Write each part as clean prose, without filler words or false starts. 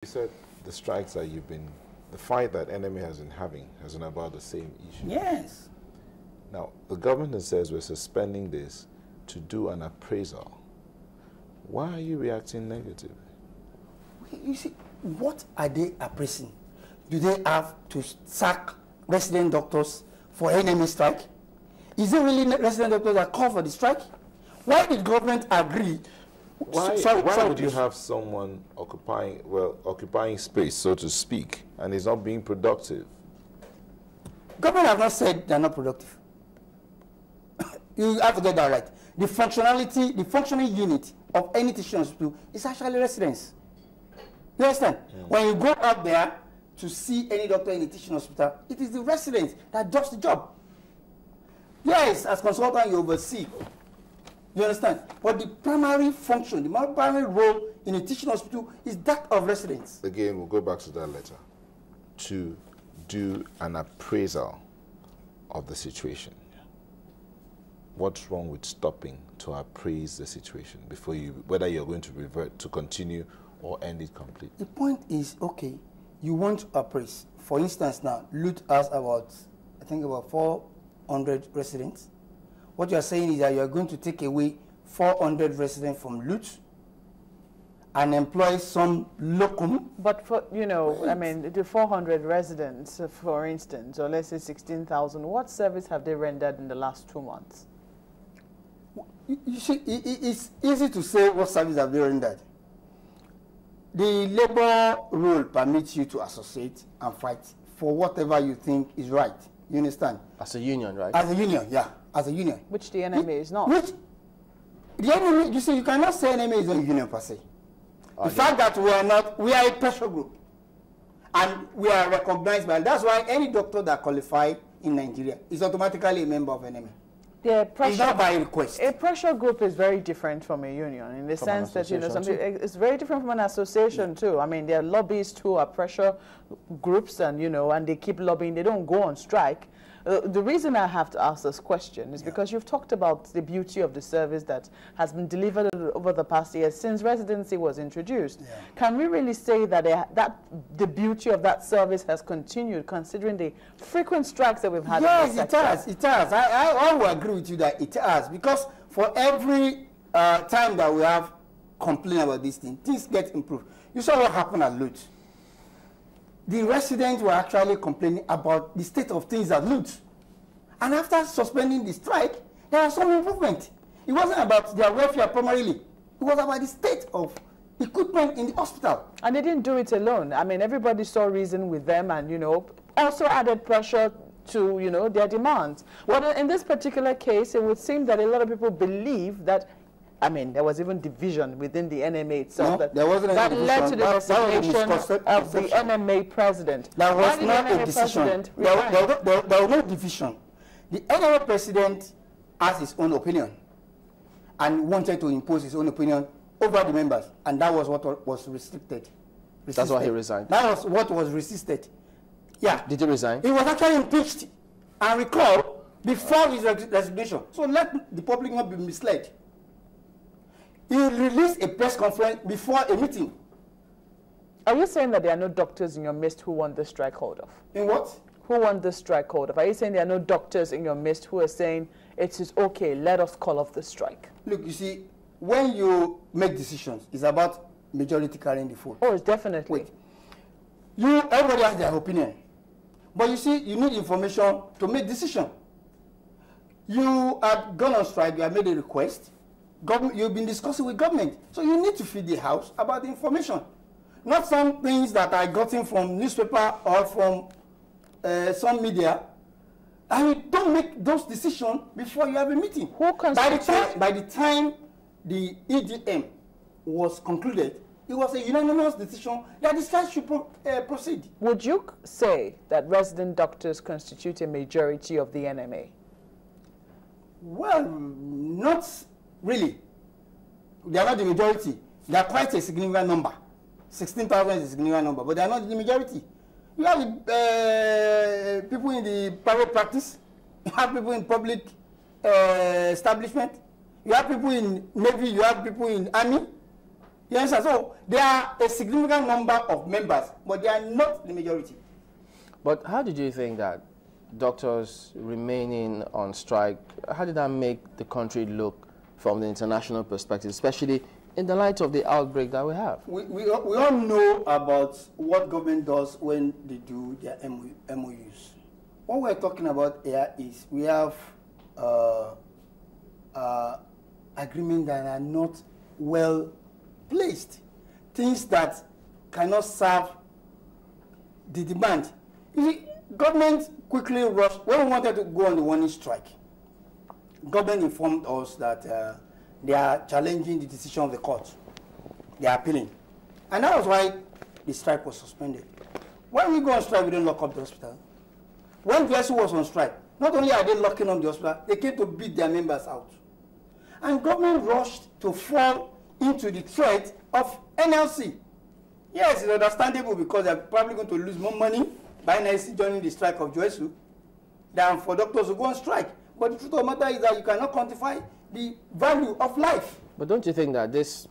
You said the strikes that the fight that NMA has been having has been about the same issue. Yes. Now, the government says we're suspending this to do an appraisal. Why are you reacting negatively? You see, what are they appraising? Do they have to sack resident doctors for NMA strike? Is it really resident doctors that call for the strike? Why did government agree? Why would you have someone occupying space, so to speak, and is not being productive? Government have not said they're not productive. You have to get that right. The functioning unit of any teaching hospital is actually residents. You understand? When you go out there to see any doctor in a teaching hospital, it is the resident that does the job. Yes, as consultant, you oversee. You understand? But the primary function, the primary role in a teaching hospital is that of residents. Again, we'll go back to that letter. To do an appraisal of the situation. What's wrong with stopping to appraise the situation before whether you're going to revert to continue or end it completely? The point is, okay, you want to appraise. For instance, now, Lut has about 400 residents. What you are saying is that you are going to take away 400 residents from Lut and employ some locum. But for, I mean, the 400 residents, for instance, or let's say 16,000, what service have they rendered in the last 2 months? You see, it's easy to say what service have they rendered. The labor rule permits you to associate and fight for whatever you think is right. You understand? As a union, right? As a union, yeah. As a union. Which the NMA is not. The NMA, you see, you cannot say NMA is not a union per se. The fact that we are a pressure group. And we are recognized by, that's why any doctor that qualifies in Nigeria is automatically a member of NMA. It's not by request. A pressure group is very different from a union in the sense that, it's very different from an association too. I mean, there are lobbyists who are pressure groups and, and they keep lobbying. They don't go on strike. The reason I have to ask this question is because you've talked about the beauty of the service that has been delivered over the past years since residency was introduced. Yeah. Can we really say that the beauty of that service has continued considering the frequent strikes that we've had? Yes, it has. I will agree with you that it has, because for every time that we have complained about this thing, things get improved. You saw what happened at Lut. The residents were actually complaining about the state of things at Lut. And after suspending the strike, there was some improvement. It wasn't about their welfare primarily. It was about the state of equipment in the hospital. And they didn't do it alone. I mean, everybody saw reason with them and, also added pressure to, their demands. Well, in this particular case, it would seem that a lot of people believe that, I mean, there was even division within the NMA itself. No, there wasn't that led to the resignation of the NMA president. That was not a decision. There was no division. The NMA president has his own opinion and wanted to impose his own opinion over the members, and that was what was resisted. That's why he resigned. That was what was resisted. Yeah. Did he resign? He was actually impeached and recalled before his resignation. So let the public not be misled. He released a press conference before a meeting. Are you saying that there are no doctors in your midst who want the strike hold off? In what? Who want the strike hold off? Are you saying there are no doctors in your midst who are saying it is okay, let us call off the strike? Look, you see, when you make decisions, it's about majority carrying the vote. Oh, it's definitely. Wait. Everybody has their opinion. But you see, you need information to make decision. You have gone on strike, you have made a request. You've been discussing with government. So you need to feed the house about the information. Not some things that are gotten from newspaper or from some media. I mean, don't make those decisions before you have a meeting. Who constitutes? By the time the EDM was concluded, it was a unanimous decision that the strike should proceed. Would you say that resident doctors constitute a majority of the NMA? Well, not really. They are not the majority. They are quite a significant number. 16,000 is a significant number, but they are not the majority. You have people in the private practice. You have people in public establishment. You have people in Navy. You have people in Army. You understand? So there are a significant number of members, but they are not the majority. But how did you think that doctors remaining on strike, how did that make the country look from the international perspective, especially in the light of the outbreak that we have? We all know about what government does when they do their MOUs. What we're talking about here is we have agreements that are not well placed, things that cannot serve the demand. You see, government quickly rushed. When we wanted to go on the warning strike, government informed us that they are challenging the decision of the court. They are appealing. And that was why the strike was suspended. When we go on strike, we didn't lock up the hospital. When W.H.O was on strike, not only are they locking up the hospital, they came to beat their members out. And government rushed to fall into the threat of NLC. Yes, it's understandable because they're probably going to lose more money by NLC joining the strike of W.H.O than for doctors to go on strike. But the truth of the matter is that you cannot quantify the value of life. But don't you think that this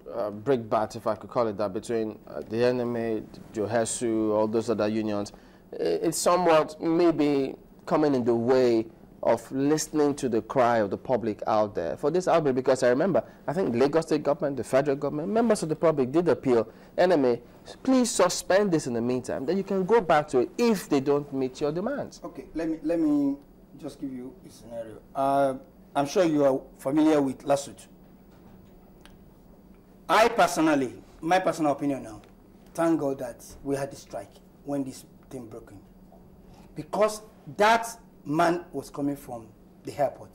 brickbat, if I could call it that, between the NMA, W.H.O, all those other unions, it's somewhat maybe coming in the way of listening to the cry of the public out there for this outbreak? Because I remember, I think Lagos State government, the federal government, members of the public did appeal, NMA, please suspend this in the meantime, then you can go back to it if they don't meet your demands. Okay, let me just give you a scenario. I'm sure you are familiar with lawsuit. I personally, my personal opinion now, thank God that we had the strike when this thing broke in. Because that man was coming from the airport.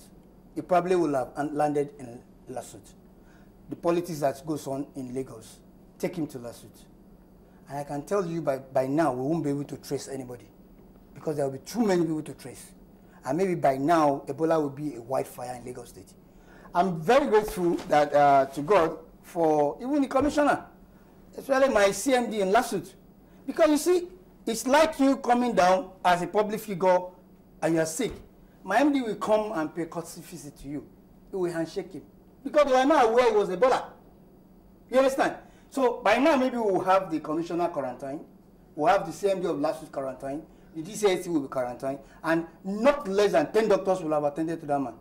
He probably would have landed in lawsuit. The politics that goes on in Lagos, take him to lawsuit. And I can tell you by now, we won't be able to trace anybody. Because there will be too many people to trace. And maybe by now, Ebola will be a wildfire in Lagos State. I'm very grateful that, to God for even the commissioner, especially my CMD in lawsuit. Because you see, it's like you coming down as a public figure and you're sick. My MD will come and pay courtesy visit to you. He will handshake him. Because they are not aware it was Ebola. You understand? So by now, maybe we will have the commissioner quarantine. We'll have the CMD of lawsuit quarantine. The DCIC will be quarantined, and not less than 10 doctors will have attended to that man.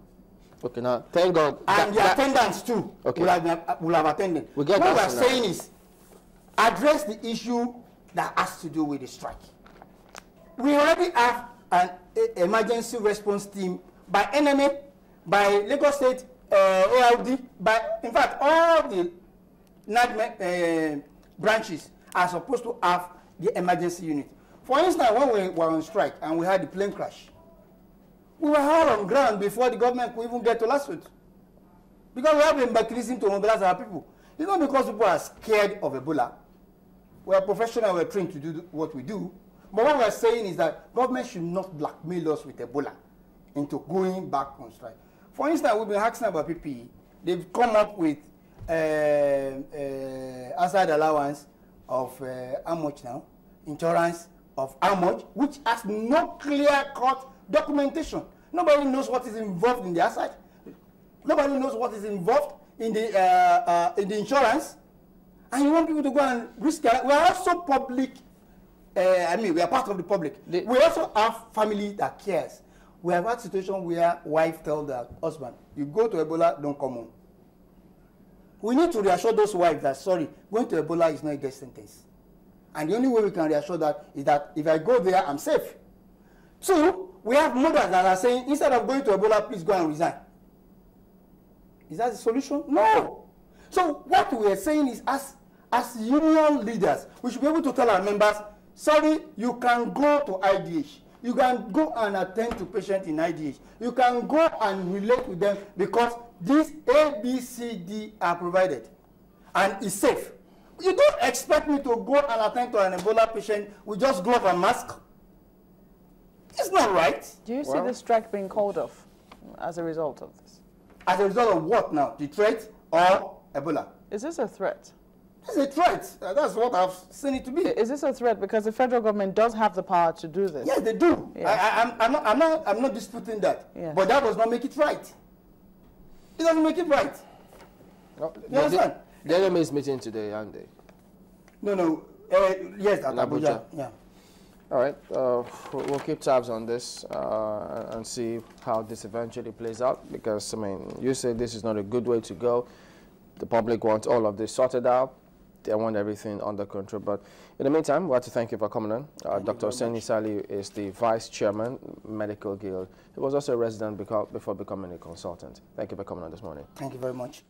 Okay, now, thank God. And the attendants too will have attended. What we are saying is, address the issue that has to do with the strike. We already have an emergency response team by NMA, by Lagos State ALD, in fact, all the branches are supposed to have the emergency unit. For instance, when we were on strike and we had the plane crash, we were all on ground before the government could even get to lawsuit. Because we have a mechanism to mobilize our people. It's not because people are scared of Ebola. We are professional, we are trained to do what we do. But what we are saying is that government should not blackmail us with Ebola into going back on strike. For instance, we've been asking about PPE. They've come up with outside allowance of how much now? Insurance of how much, which has no clear-cut documentation. Nobody knows what is involved in the asset. Nobody knows what is involved in the insurance. And you want people to go and risk it. We are also public. We are part of the public. We also have family that cares. We have had situation where wife tells their husband, you go to Ebola, don't come home. We need to reassure those wives that, sorry, going to Ebola is not a death sentence. And the only way we can reassure that is that if I go there, I'm safe. Two, we have mothers that are saying, instead of going to Ebola, please go and resign. Is that the solution? No. So what we are saying is, as union leaders, we should be able to tell our members, sorry, you can go to IDH. You can go and attend to patients in IDH. You can go and relate with them because these A, B, C, D are provided. And it's safe. You don't expect me to go and attend to an Ebola patient with just glove and mask. It's not right. Do you see the strike being called off as a result of this? As a result of what now? The threat or Ebola? Is this a threat? It's a threat. That's what I've seen it to be. Is this a threat? Because the federal government does have the power to do this. Yes, they do. Yes. I'm not disputing that. Yes. But that does not make it right. It doesn't make it right. No, you understand? The enemy is meeting today, aren't they? No. Yes, at Abuja. Yeah. All right. We'll keep tabs on this and see how this eventually plays out. Because, I mean, you say this is not a good way to go. The public wants all of this sorted out. They want everything under control. But in the meantime, we want to thank you for coming on. Dr. Oseni Saliu is the Vice Chairman, Medical Guild. He was also a resident before becoming a consultant. Thank you for coming on this morning. Thank you very much.